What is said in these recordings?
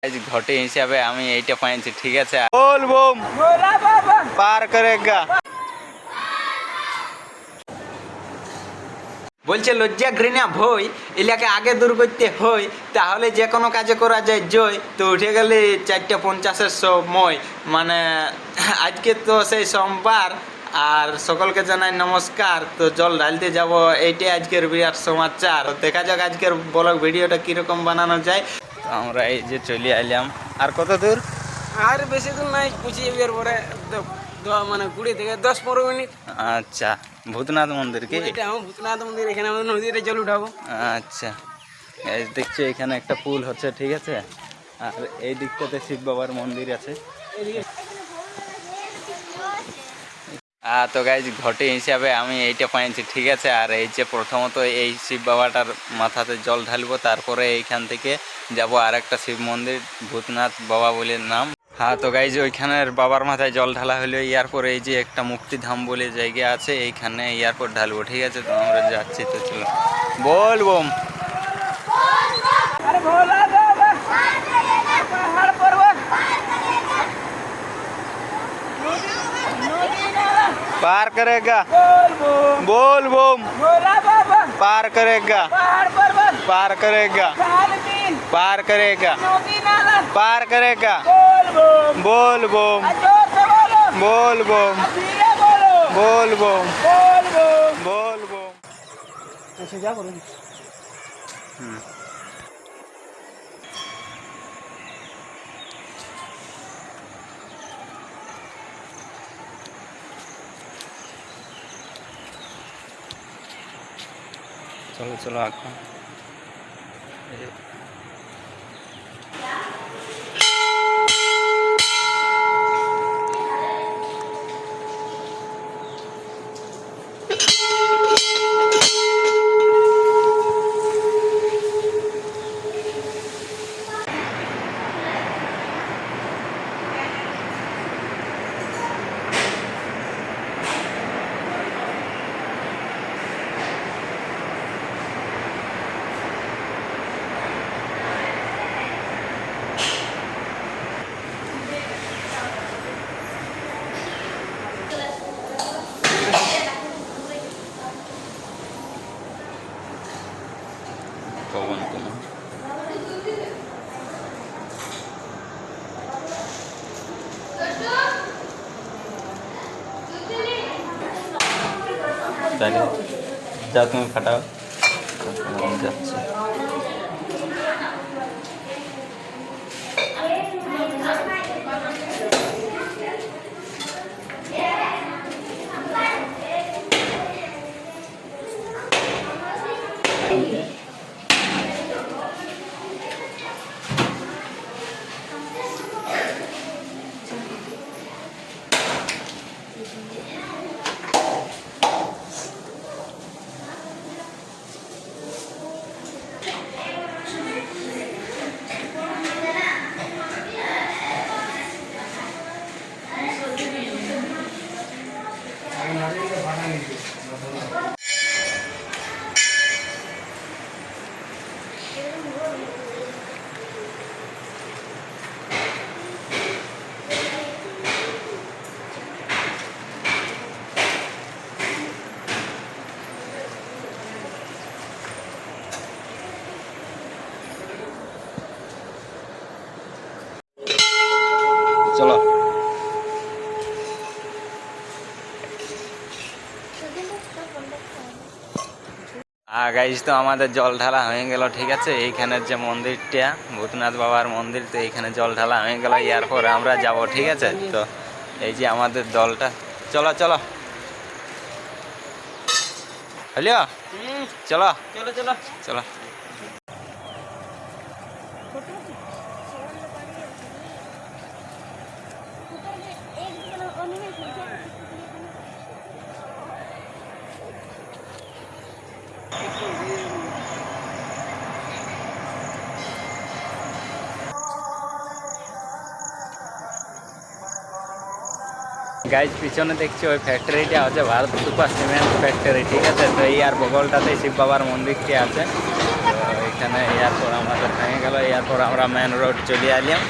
ঘটে হিসাবে আমি এইটা পাইছি, ঠিক আছে। বলবো পার করেগা। বলছে লজ্জা ঘৃণা ভয় এলাকে আগে দূর করতে হয়, তাহলে যে কোনো কাজে করা যায় জয়। তো উঠে গেলে 4:50-এর সময়, মানে আজকে তো সেই সোমবার। আর সকলকে জানাই নমস্কার। তো জল ঢালতে যাব, এইটাই আজকের বিরাট সমাচার। দেখা যাক আজকের ব্লগ ভিডিওটা কীরকম বানানো যায়। তো আমরা এই যে চলে এলাম। আর কত দূর? আর বেশি দূর নাই, 25 পরে মানে 20 থেকে 10-15 মিনিট। আচ্ছা, ভূতনাথ মন্দির কি? এটা ভূতনাথ মন্দির, এখানে আমাদের নদীতে জল উঠাবো। আচ্ছা, এই দেখছো এখানে একটা পুল হচ্ছে, ঠিক আছে। আর এই দিকটাতে শিব বাবার মন্দির আছে। তো গাইজ ঘটে হিসাবে আমি এইটা পাইছি, ঠিক আছে। আর এই যে প্রথমত এই শিব বাবাটার মাথাতে জল ঢালবো, তারপরে এইখান থেকে যাব আর একটা শিব মন্দির, ভূতনাথ বাবা বলে নাম। হ্যাঁ, তো গাইজ ওইখানের বাবার মাথায় জল ঢালা হলো। এরপর এই যে একটা মুক্তিধাম বলে জায়গা আছে, এইখানে এরপর ঢালবো, ঠিক আছে। তো আমরা যাচ্ছি, তো চলো বলবো। पार करेगा, बोल बम पार करेगा, पार करेगा, पार करेगा, पार करेगा, बोल बम, बोल बम, बोल बम, बोल बम। चलो चलो आगे। पवन कुमार जा, तुम्हें फटाओ, যাচ্ছি। চলো। গাইজ তো আমাদের জল ঢালা হয়ে গেল, ঠিক আছে। এইখানের যে মন্দিরটা ভূতনাথ বাবার মন্দির, তো এইখানে জল ঢালা হয়ে গেল। এরপর আমরা যাব, ঠিক আছে। তো এই যে আমাদের দলটা, চলো চলো হ্যালো, চলো চলো চলো চলো। গাইজ পিছনে দেখছি ওই ফ্যাক্টরিটা হচ্ছে ভারত সুপার সিমেন্ট ফ্যাক্টরি, ঠিক আছে। তো এই আর বগলটাতে শিব বাবার মন্দিরটি আছে। তো এখানে এয়ারপোর্ট আমাদের ভেঙে গেল, এয়ারপোর্ট আমরা মেন রোড চলে এলাম।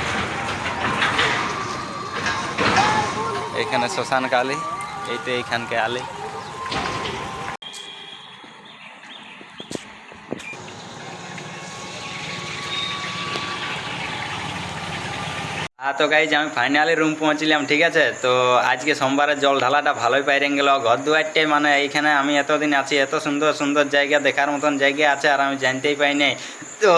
এখানে শ্মশান কালী, এইতে এইখানকে আলি। তো গাইজ আমি ফাইনালি রুম পৌঁছলাম, ঠিক আছে। তো আজকে সোমবারের জল ঢালাটা ভালোই পাইরেন গেল। ঘর দুয়ারটাই মানে এইখানে আমি এতদিন আছি, এত সুন্দর সুন্দর জায়গা দেখার মতন জায়গা আছে আর আমি জানতেই পাই নাই। তো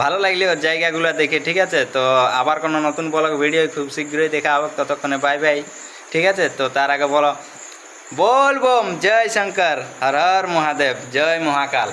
ভালো লাগলে ওর জায়গাগুলো দেখে, ঠিক আছে। তো আবার কোনো নতুন ব্লগ ভিডিও খুব শীঘ্রই দেখা হবে, ততক্ষণে বাই বাই, ঠিক আছে। তো তার আগে বলো, বল বম জয় শঙ্কর, হর হর মহাদেব, জয় মহাকাল।